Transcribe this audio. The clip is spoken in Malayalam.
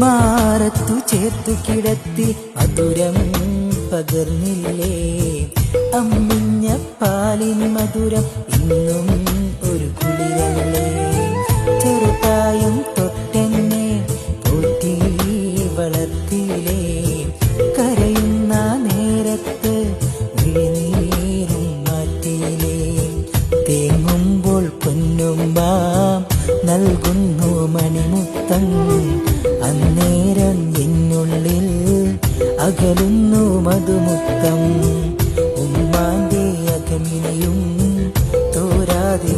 മാറത്തു ചേർത്തു കിടത്തി മധുരം പകർന്നില്ലേ, അമ്മിഞ്ഞ പാലിൻ മധുരം ഇന്നും ഒരു കുളിരല്ലേ. ചെറുതായും തൊട്ടെന്നെ പോറ്റി വളർത്തിയില്ലേ, കരയുന്ന നേരത്ത് വിഴിനീരും മാറ്റിയില്ലേ. തേങ്ങുമ്പോൾ പൊന്നുമ്പ നൽകുന്നു മണിമുത്തം, അന്നേരം എന്നുള്ളിൽ അകലുന്നു മധുമുത്തം. ഉമ്മാന്റെ അകമിനിയും തോരാതെ